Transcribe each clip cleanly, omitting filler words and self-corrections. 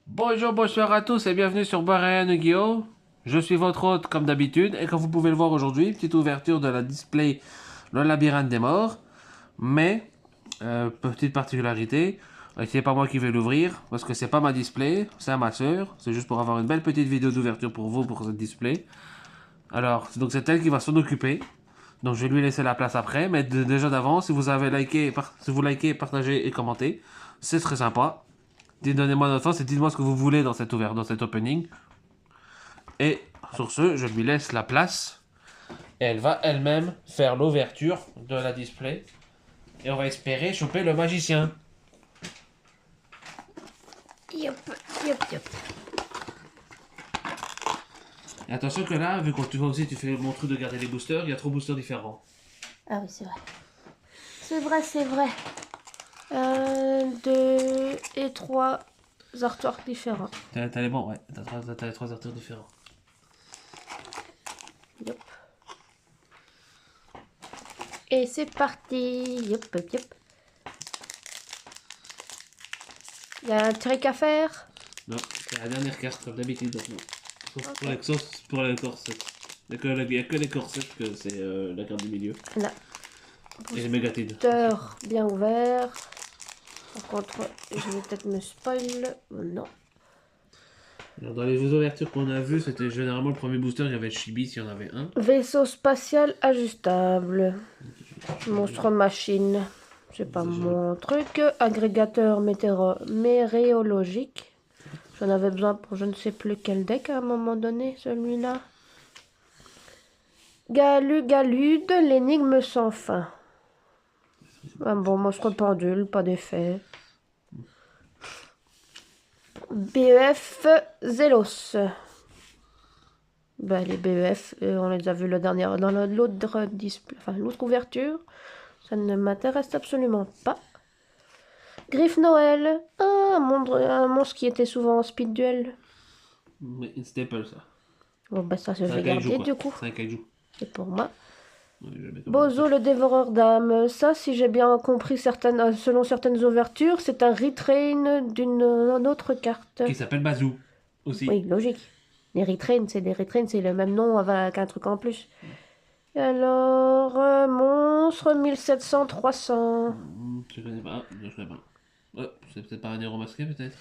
Bonjour, bonsoir à tous et bienvenue sur Brian Yu-Gi-Oh! Je suis votre hôte comme d'habitude et comme vous pouvez le voir aujourd'hui, petite ouverture de la display Le Labyrinthe des Morts. Mais, petite particularité, c'est pas moi qui vais l'ouvrir parce que c'est pas ma display, c'est à ma soeur. C'est juste pour avoir une belle petite vidéo d'ouverture pour vous pour cette display. Alors, donc c'est elle qui va s'en occuper. Donc je vais lui laisser la place après, mais déjà d'avance, si vous avez liké, si vous likez, partagez et commentez, c'est très sympa. Donnez-moi notre sens et dites-moi ce que vous voulez dans cette ouverture, dans cet opening. Et sur ce, je lui laisse la place. Et elle va elle-même faire l'ouverture de la display. Et on va espérer choper le magicien. Yop, yop, yop. Et attention que là, vu que tu vois aussi, tu fais mon truc de garder les boosters, il y a 3 boosters différents. Ah oui, c'est vrai. C'est vrai, c'est vrai. 2 et 3 artworks différents. T'as les bons, ouais. T'as les 3 artworks différents. Yop. Et c'est parti. Yop, yop, yop. Il y a un trick à faire. Non, c'est la dernière carte comme d'habitude. Donc non. Sauf Ok. pour les corsets. Il n'y a que les corsets que c'est la carte du milieu. Là. Et les mégatines. Booster bien ouvert. Par contre, je vais peut-être me spoil. Non. Alors, dans les ouvertures qu'on a vues, c'était généralement le premier booster, il y avait Chibi s'il y en avait un. Vaisseau spatial ajustable. Monstre machine. C'est pas mon truc. Agrégateur méréologique. J'en avais besoin pour je ne sais plus quel deck à un moment donné, celui-là. Galude, l'énigme sans fin. Un bon monstre pendule, pas d'effet. BEF Zelos. Ben, les BEF, on les a vus dans l'autre display, enfin l'autre ouverture. Ça ne m'intéresse absolument pas. Griffe Noël. Ah, un monstre qui était souvent en speed duel. Mais une staple ça. Bon, bah ça, je C'est un vais kaiju garder quoi. du coup. C'est un kaiju. C'est pour moi. Ouais, je vais mettre comme Bozo, le dévoreur d'âmes. Ça, si j'ai bien compris, selon certaines ouvertures, c'est un retrain d'une autre carte. Qui s'appelle Bazoo. Aussi. Oui, logique. Les retrains, c'est le même nom avec un truc en plus. Alors, monstre 1700-300. Je connais pas. Je connais pas. Ouais, c'est peut-être pas un héros masqué peut-être.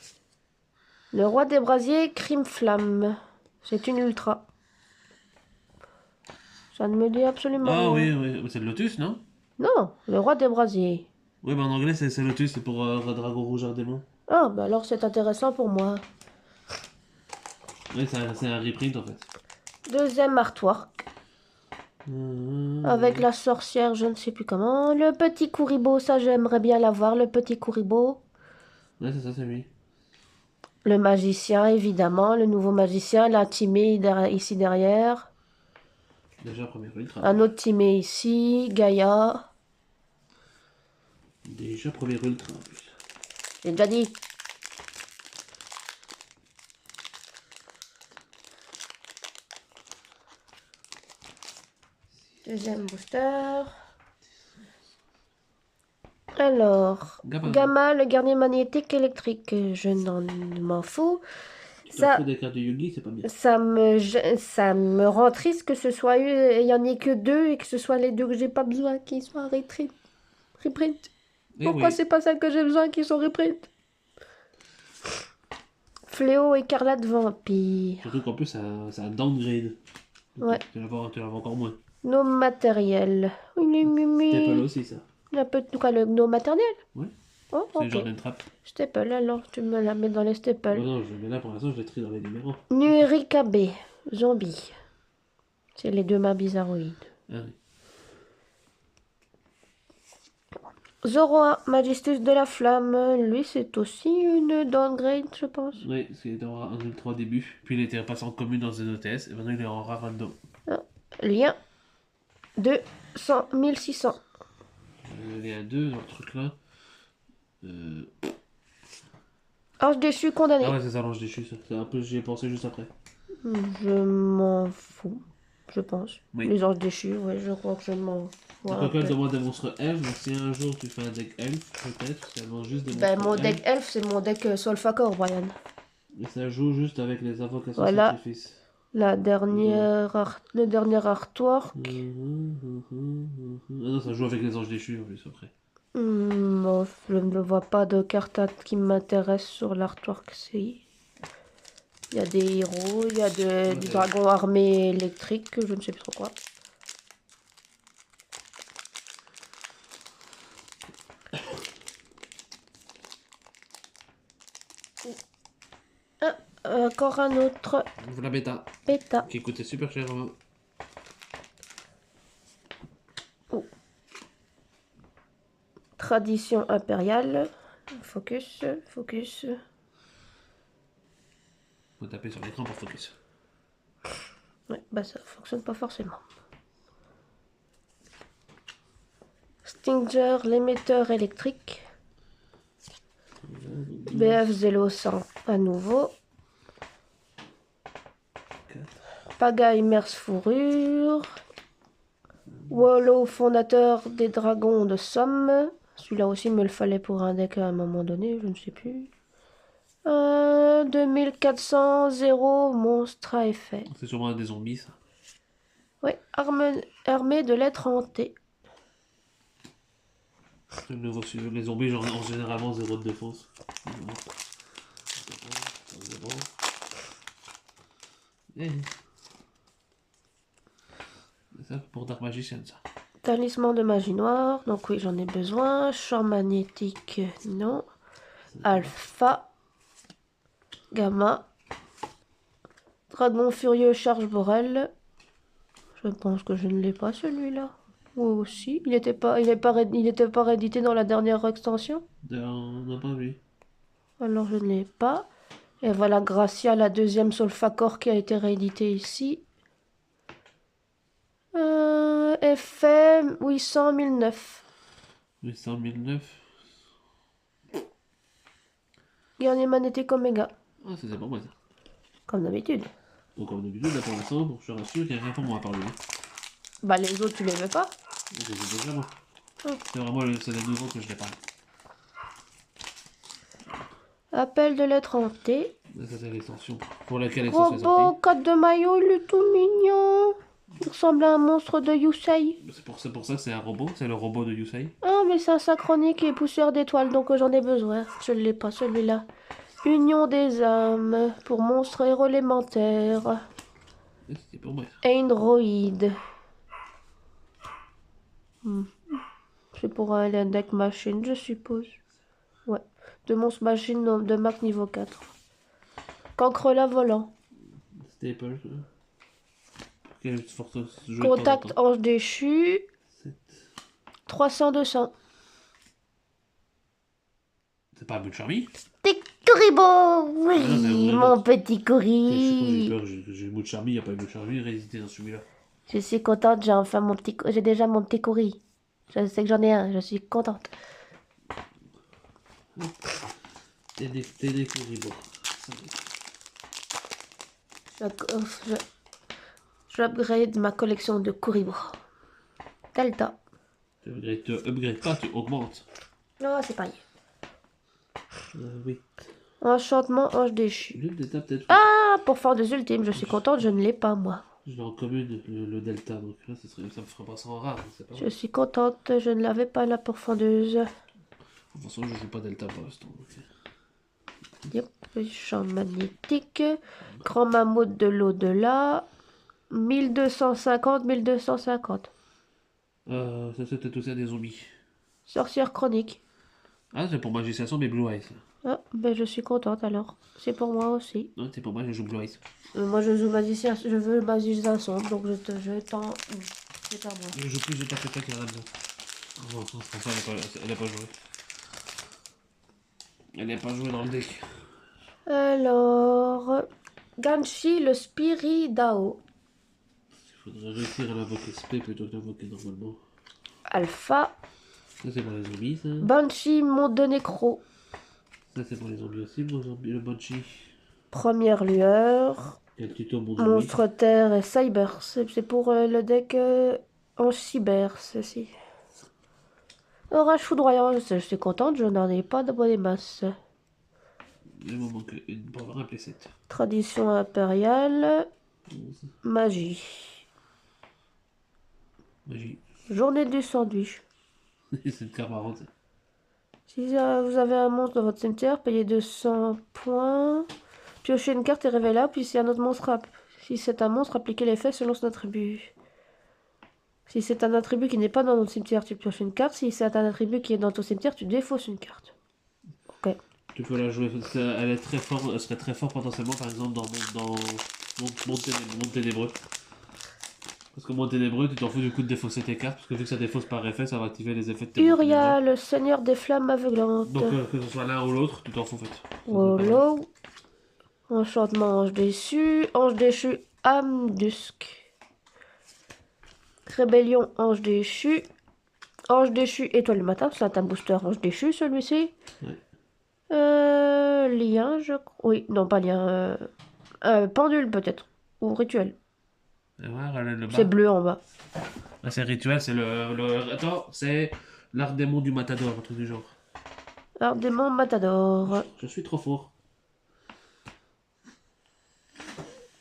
Le roi des brasiers, crime flamme. C'est une ultra. Ça ne me dit absolument Ah rien. oui, oui. C'est le Lotus, non? Non, le roi des brasiers. Oui, bah en anglais c'est Lotus, c'est pour Dragon Rouge un démon. Ah, bah alors c'est intéressant pour moi. Oui, c'est un reprint en fait. Deuxième artwork. Avec la sorcière, je ne sais plus comment. Le petit Kuribo, ça j'aimerais bien l'avoir, le petit Kuribo. Ouais, c'est ça, c'est lui. Le magicien, évidemment, le nouveau magicien, la timée ici derrière. Déjà, première ultra. Un autre timé ici, Gaïa. Déjà, première ultra en plus. J'ai déjà dit. Deuxième booster. Alors, Gamma, le gardien magnétique électrique, je n'en m'en fous. Tu t'en fous des cartes de Yugi, c'est pas bien. Ça me rend triste que ce soit il y en ait que 2 et que ce soit les 2 que j'ai pas besoin qui soient reprint. Pourquoi c'est pas celles que j'ai besoin qui sont reprint? Fléau écarlate vampire. Surtout qu'en plus, c'est un downgrade. Donc, Ouais. tu l'as encore moins. Nos matériels. Staple aussi, ça. Un peu tout cas le nos matériel. Ouais. Oh, C'est ok. Jordan Trap. Staple, alors tu me la mets dans les staples. Oh non, mais là pour l'instant, je l'ai trie dans les numéros. Nurikabe, zombie. C'est les deux mains bizarroïdes. Ah oui. Zoroa, Magistus de la Flamme, lui c'est aussi une downgrade je pense. Oui, parce qu'il était en ultra au début. Puis il était passé en commune dans un ETS. Et maintenant, il est en rare random. Lien de 1600. Il y a deux dans le truc là. Ange déchu condamné. Ah ouais, c'est ça, l'ange déchu. C'est un peu, j'y ai pensé juste après. Je m'en fous, je pense. Oui. Les anges déchus, ouais, je crois que je m'en fous. Pourquoi qu'elle demande des monstres elfes, donc si un jour tu fais un deck elfe, peut-être, parce qu'elle demande juste des monstres Ben, mon elfes. deck elf, c'est mon deck Solfacor, Brian. Et ça joue juste avec les invocations Voilà. sacrifices. Le dernier artwork. Ah non, ça joue avec les anges déchus en plus après. Bon, je ne vois pas de carte qui m'intéresse sur l'artwork. Il y a des héros, il y a des dragons armés électriques, je ne sais plus trop quoi. Encore un autre La bêta, bêta. qui coûtait super cher. Hein. Tradition impériale. Focus, focus. Faut taper sur l'écran pour focus. Ouais, bah ça fonctionne pas forcément. Stinger, l'émetteur électrique. BF Zelo 100 à nouveau. Pagaille Mers Fourrure. Wallow, fondateur des dragons de Somme. Celui-là aussi, il me le fallait pour un deck à un moment donné, je ne sais plus. 2400, 0, monstre à effet. C'est sûrement des zombies ça. Oui, armée de lettres hantées. Les zombies, genre, ont généralement 0 de défense. Et... C'est ça pour Dark Magician, ça. Talisman de magie noire, donc oui, j'en ai besoin. Champ magnétique, non. Alpha. Gamma. Dragon furieux charge Borel. Je pense que je ne l'ai pas celui-là. Ou aussi. Il était pas réédité dans la dernière extension. On n'a pas vu. Alors je ne l'ai pas. Et voilà Gracia, la deuxième Solfacor qui a été rééditée ici. FM 800 1009. 800 1009. Guerrier magnétique Oméga. Ah, c'est pas moi ça. Comme d'habitude. Donc, comme d'habitude, là pour l'instant, je suis rassuré qu'il n'y a rien pour moi à part lui. Bah les autres tu les veux pas. Je les ai déjà moi. Oh. C'est vraiment c'est les nouveaux que je n'ai pas. Appel de lettres hantées. Ça c'est l'extension pour laquelle l'extension est Robot, sortie. 4 de maillot, il est tout mignon. Il ressemble à un monstre de Yusei. C'est pour ça que c'est un robot, c'est le robot de Yusei. Ah mais c'est un synchronique et poussière d'étoiles donc j'en ai besoin. Je ne l'ai pas celui-là. Union des âmes pour monstres héros élémentaires. C'était pour moi. Android. C'est pour un deck machine, je suppose. Ouais. De monstre machine de Mac niveau 4. Cancrelat volant. Staple. Quelle forte jeu de Contact temps en temps. ange déchu. 300-200. C'est pas un but Charmy. T'es Kuribo. Oui, Ah, mais mon petit J'ai Kuri. peur, j'ai le mot de Charmy, il n'y a pas eu de Charmy réhésité dans celui-là. Je suis contente, j'ai déjà mon petit Kuri. Je sais que j'en ai un, je suis contente. T'es des Kuribo. Je upgrade ma collection de Kuribo. Delta. Tu upgrades pas, tu augmentes. Non, c'est pareil. Oui. Enchantement ange déchu. L'une des tables peut-être. Ah, pour faire des ultimes, je suis contente, je ne l'ai pas moi. Je l'ai en commune, le delta, donc là ça me ferait passer en rare, c'est pas Je vrai. suis contente, je ne l'avais pas la pourfendeuse. De toute façon, je joue pas delta pour l'instant. Donc... Yep, champ magnétique. Grand mammouth de l'au-delà. 1250, 1250. Ça c'était aussi des zombies. Sorcière chronique. Ah, c'est pour Magician mais Blue Eyes. Ah, ben je suis contente alors. C'est pour moi aussi. Non, c'est pour moi, je joue Blue Eyes. Moi je joue magicien, je veux magicien sombre, donc je t'en. C'est à moi. Je joue plus de tac tac qu'il y en a besoin. Oh, François, elle a pas joué. Elle n'est pas jouée dans le deck. Alors. Ganshi, le Spirit Dao. Il faudrait réussir à l'invoquer SP plutôt que l'invoquer normalement. Alpha. Ça c'est pour les zombies, ça. Banshee, monde de nécro. Ça c'est pour les zombies aussi, le Banshee. Première lueur. Il y a le tuto mon zombie. Monstre terre et cyber. C'est pour le deck en cyber, ceci. Orage foudroyant, je suis contente, je n'en ai pas de bonne masse. Il me manque pour avoir les 7. Tradition impériale. 11. Magie. Magie. Journée du sandwich. C'est une carte marrante. Si vous avez un monstre dans votre cimetière, payez 200 points. Piochez une carte et révélez-la, puis si un autre monstre si c'est un monstre, appliquez l'effet selon son attribut. Si c'est un attribut qui n'est pas dans notre cimetière, tu pioches une carte. Si c'est un attribut qui est dans ton cimetière, tu défausses une carte. Ok. Tu peux la jouer parce qu'elle est très forte, elle serait très forte potentiellement par exemple dans Monde Ténébreux. Parce que Monde Ténébreux, tu t'en fous du coup de défausser tes cartes, parce que vu que ça défausse par effet, ça va activer les effets de tes Mondes Uria, Ténébreux. le seigneur des flammes aveuglantes. Donc que ce soit l'un ou l'autre, tu t'en fous en fait. Wolo. Enchantement ange déchu, Amdusk. Rébellion, ange déchu. Ange déchu, étoile du matin, c'est un booster ange déchu celui-ci. Ouais. Lien, je crois. Oui, non, pas lien. Pendule peut-être. Ou rituel. Et voir, elle est le bas. C'est bleu en bas. Ah, c'est rituel, c'est Attends, c'est l'art démon du matador, un truc du genre. Art démon Matador. Je suis trop fort.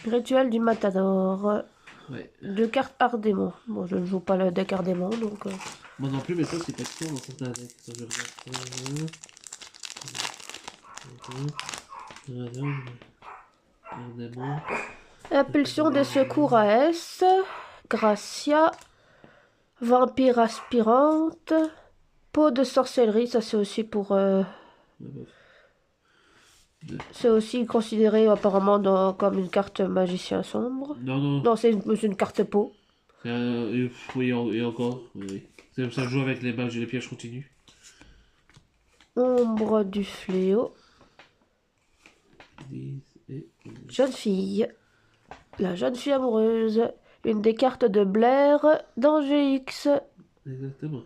Rituel du Matador. Ouais. 2 cartes art démon. Bon, je ne joue pas le deck art démon, donc... Moi non plus, mais ça c'est pas fort dans certains decks. Attends, je regarde. Art démon. Impulsion des secours à S. Gracia. Vampire aspirante. Peau de sorcellerie, ça c'est aussi pour... c'est aussi considéré apparemment comme une carte magicien sombre. Non, non. Non, c'est une carte peau. Oui, et encore. Oui, oui. Ça joue avec les badges et les pièges continues. Ombre du fléau. 10 et 11. Jeune fille. La jeune fille amoureuse. Une des cartes de Blair dans GX. Exactement.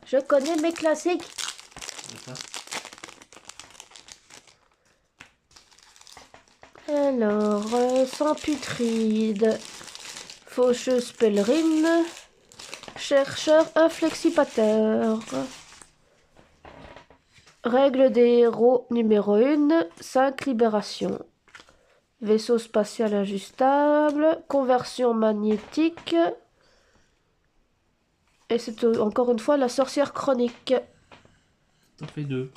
Je connais mes classiques. Alors, sans putride. Faucheuse pèlerine. Chercheur inflexipateur. Règle des héros numéro 1. 5 libérations. Vaisseau spatial ajustable. Conversion magnétique. Et c'est encore une fois la sorcière chronique. T'en fais 2.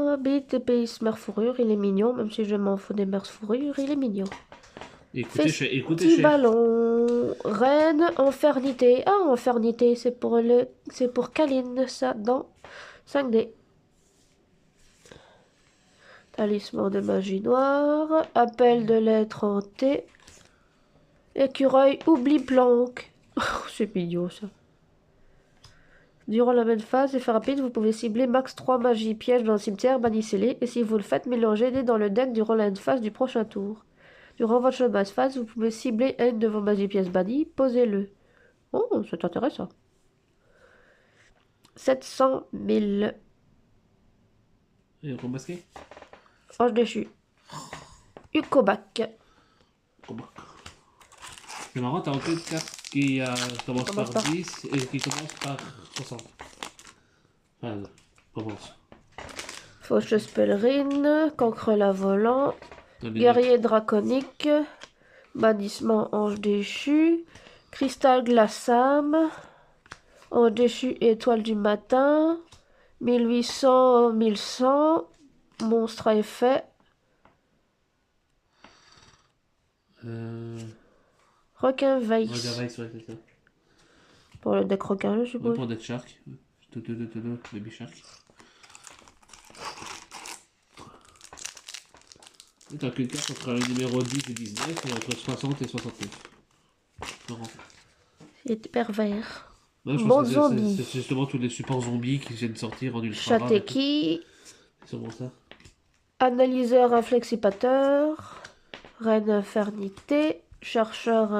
Habite et pays mère fourrure, il est mignon, même si je m'en fous des mères fourrures, il est mignon. Écoutez, cher. Petit ballon, reine, infernité. Ah, infernité, c'est pour Kaline, ça, dans 5D. Talisman de magie noire, appel de lettres en T. Écureuil, oublie planque. C'est mignon, ça. Durant la même phase, effet rapide, vous pouvez cibler max 3 magies pièges dans le cimetière, bannissez-les, et si vous le faites, mélangez-les dans le deck durant la phase du prochain tour. Durant votre basse phase, vous pouvez cibler une de vos magies pièces bannies, posez-le. Oh, c'est intéressant. 700 000. Et remasqué. Ange déchu. Ukobac. C'est marrant, t'as aucune carte qui commence par par 10 et qui commence par 60. Enfin, commence. Faucheuse pèlerine. Cancrelat volant. Dans les Guerrier draconique. Bannissement ange déchu. Cristal glaçable. Ange déchu étoile du matin. 1800, 1100. Monstre à effet. Requin veille. Regarde, c'est ça. Pour le deck requin, je Ouais, suppose. pour Dead Shark. Baby Shark. Et t'as qu'une carte entre le numéro 10 et 19 et entre 60 et 69. Marrant. C'est pervers. Ouais, je Bon pense que zombie. c'est justement tous les supports zombies qui viennent de sortir en ultra rare. Chateki. C'est sûrement ça. Analyseur inflexipateur. Reine infernité. Chercheur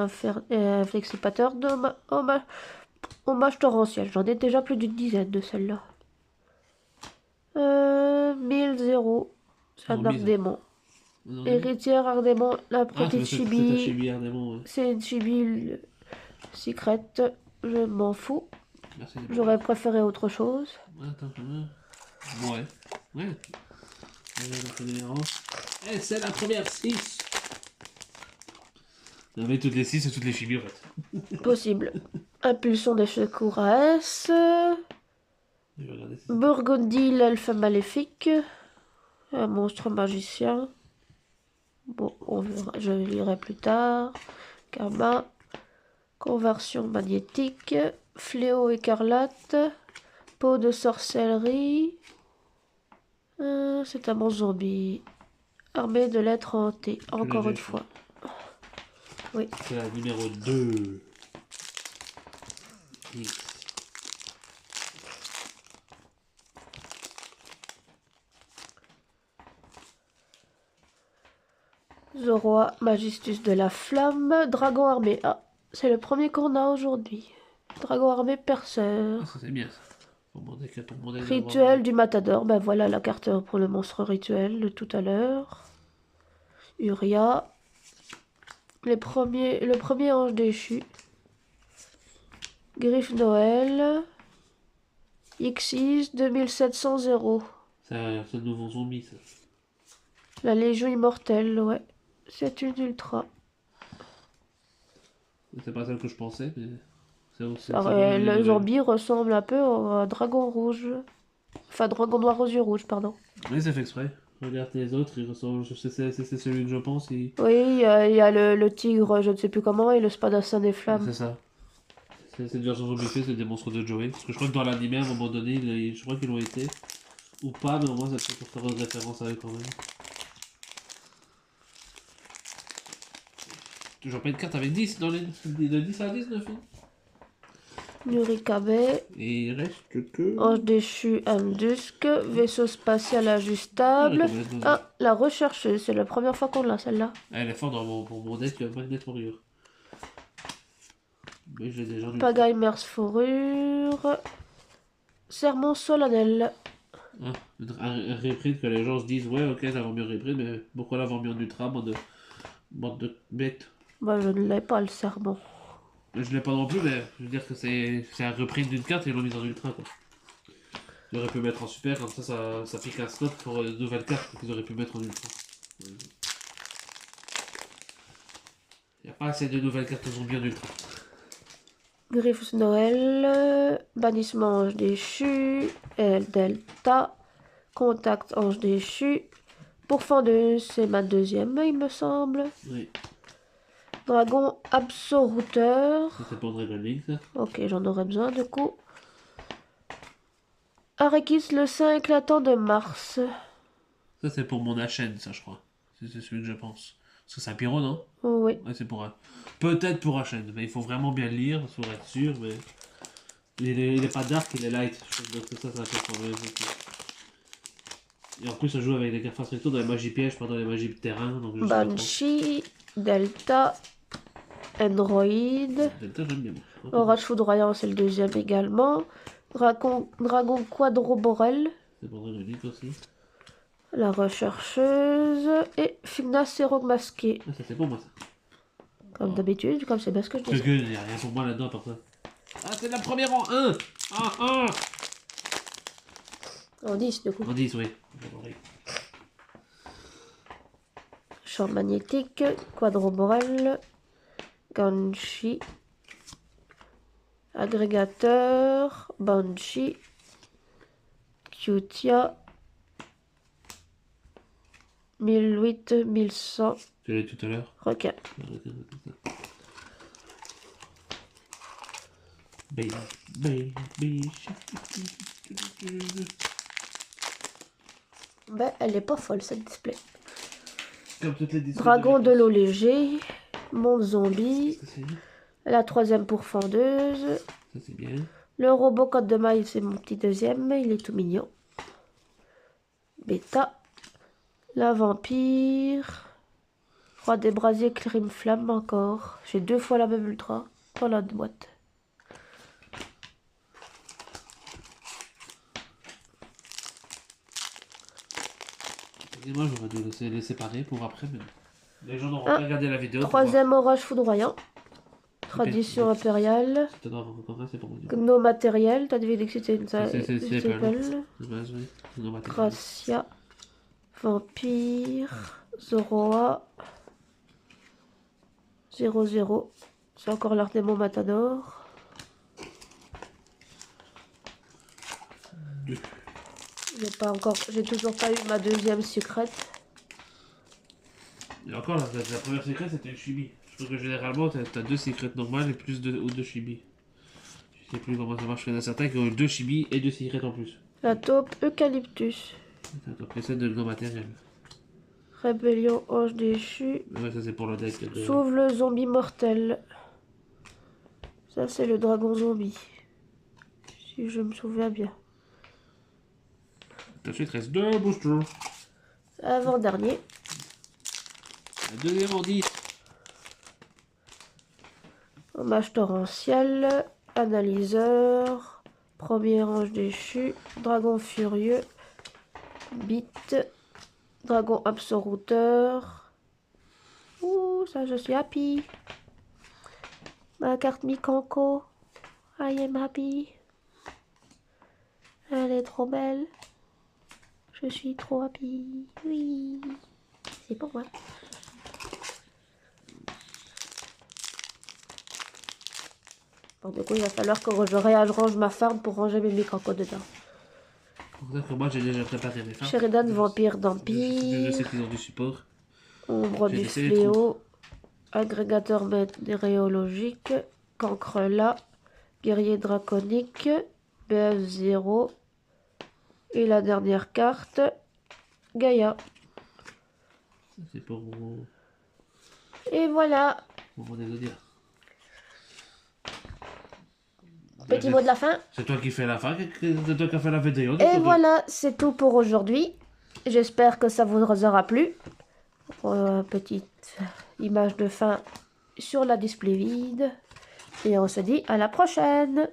inflexipateur. Hommage torrentiel. J'en ai déjà plus d'une dizaine de celles-là. 1000. C'est un arc démon. Héritière ardemment, la Ah, petite c'est ta chibi. chibi ardemment, ouais. C'est une chibi secret. Je m'en fous. Merci. J'aurais préféré autre chose. Attends, ouais. Ouais. Eh, c'est la première 6. Non, mais toutes les 6 et toutes les chibis, en fait. Possible. Impulsion des secours à S. Je vais regarder si Burgundy, l'elfe maléfique. Un monstre magicien. Bon, on verra, je lirai plus tard. Karma. Conversion magnétique. Fléau écarlate. Peau de sorcellerie. C'est un bon zombie. Armée de lettres hantées. Encore une fois. Oui. c'est la numéro 2. X. Zoroa, Magistus de la Flamme. Dragon armé. Ah, c'est le premier qu'on a aujourd'hui. Dragon armé perceur. Ah, ça c'est bien ça. Pour demander Rituel du Matador. Ben voilà la carte pour le monstre rituel de tout à l'heure. Uria. Le premier ange déchu. Griffe Noël. Xyz 2700. C'est un nouveau zombie ça. La Légion immortelle, ouais. C'est une ultra. C'est pas celle que je pensais, mais c'est aussi. Le zombie ressemble un peu au dragon rouge. Enfin, dragon noir aux yeux rouges, pardon. Oui, c'est fait exprès. Regarde les autres, ils ressemblent. C'est celui que je pense. Oui, il y a le tigre, je ne sais plus comment, et le spadassin des flammes. C'est ça. C'est une version zombifiée, c'est des monstres de Joey. Parce que je crois que dans l'anime, à un moment donné, je crois qu'ils l'ont été. Ou pas, mais au moins ça peut pour faire une référence à eux quand même. Toujours pas une carte avec 10 dans les. De 10 à 19. Hein. Nurikabe, Et il reste que. ange déchu Amdusk, vaisseau spatial ajustable. Ah, la rechercheuse, c'est la première fois qu'on l'a celle-là. Elle est forte pour mon deck Magnet Warrior. Mais j'ai déjà lu. Pagaille Mers Fourrure. Sermon solennel. Ah, un reprint que les gens se disent ouais ok l'avoir mis en reprint mais pourquoi l'avoir mis en ultra bande de bêtes. Bah, je ne l'ai pas le sermon. Je l'ai pas non plus mais je veux dire que c'est un reprint d'une carte et ils l'ont mis en ultra quoi. Ils auraient pu mettre en super comme ça pique un slot pour une nouvelle carte qu'ils auraient pu mettre en ultra. Y a pas assez de nouvelles cartes zombies en ultra. Griffes Noël, bannissement ange déchu, L Delta, contact ange déchu, pourfendeuse, c'est ma deuxième, il me semble. Oui. Dragon absorouteur. Ça c'est pour Dragon Link ça. Ok, j'en aurais besoin du coup. Arekis, le sein éclatant de Mars. Ça c'est pour mon HN ça je crois. C'est celui que je pense. Parce que c'est un pyro non? Oui. Ouais c'est pour peut-être pour HN mais il faut vraiment bien le lire pour être sûr mais. Il est pas dark, il est light. Donc ça un peu problème. Et en plus, ça joue avec les cartes recto dans les magies pièges, pas dans les magies de terrain. Donc je sais pas trop. Banshee, Delta, Android. Delta, j'aime bien. Orage foudroyant, c'est le deuxième également. Dragon quadroborel. C'est pour Dragonic aussi. La rechercheuse. Et Finacéro masqué. Ah, ça c'est pour moi ça. Comme d'habitude, comme c'est bien ce que je Parce dis. que il n'y a rien pour moi là-dedans à part ça. Ah, c'est la première en 1 Ah, 1 En 10 du coup. En 10, oui. Champ magnétique, quadroborel, Ganshi, agrégateur, Banshee, Kyutia, 1008, 1100, Tu l'as dit tout à l'heure. requin. Baby. Ben, elle est pas folle cette display. Comme toutes les Dragon de l'eau léger, monde zombie, Ça c'est la troisième pourfendeuse, bien. le robot code de maille, c'est mon petit deuxième, il est tout mignon. Bêta, la vampire, roi des brasiers, crime flamme encore. J'ai 2 fois la même ultra dans la boîte. Excusez-moi, j'aurais dû les séparer pour après, mais les gens n'auront Ah, pas regardé la vidéo. pour voir. Troisième orage foudroyant. Tradition impériale. C'est encore un, c'est pour moi. Gno matériel. T'as deviné que c'était une C'est Staples. De base, oui. Non, matériel. Gracia. Vampire. Zoroa. 0-0. C'est encore l'Artemo Matador. J'ai toujours pas eu ma deuxième secrète. Et encore, la première secrète, c'était une chibi. Je trouve que généralement, t'as deux secrètes normales et plus ou deux chibi. Je sais plus comment ça marche. Il y en a certains qui ont deux chibi et deux secrètes en plus. La taupe Eucalyptus. Donc, les scènes de gnos matériel. Rébellion Ange déchu. Ouais, ça c'est pour le deck. Sauve le zombie mortel. Ça, c'est le dragon zombie. Si je me souviens bien. Ensuite, il reste deux boosters. Avant-dernier. La deuxième en 10. Hommage torrentiel. Analyseur. Premier ange déchu. Dragon furieux. Bite. Dragon absoluteur. Ouh, ça, je suis happy. Ma carte Mikanko. I am happy. Elle est trop belle. Je suis trop happy. Oui. C'est pour moi. Bon, du coup, il va falloir que je réarrange ma farm pour ranger mes Mikanko dedans. D'accord, moi j'ai déjà préparé mes farms. Sheridan, vampire Je d'empire. sais qu'ils ont du support. Ombre J'ai du laissé les fléau. Agrégateur météorologique. Cancrela. Guerrier draconique. BF0. Et la dernière carte. Gaïa. C'est pour mon Et voilà. dégodir. Petit mot de la fin. C'est toi qui fais la fin, c'est toi qui as fait la vidéo. Et voilà, c'est tout pour aujourd'hui. J'espère que ça vous aura plu. Petite image de fin sur la display vide. Et on se dit à la prochaine.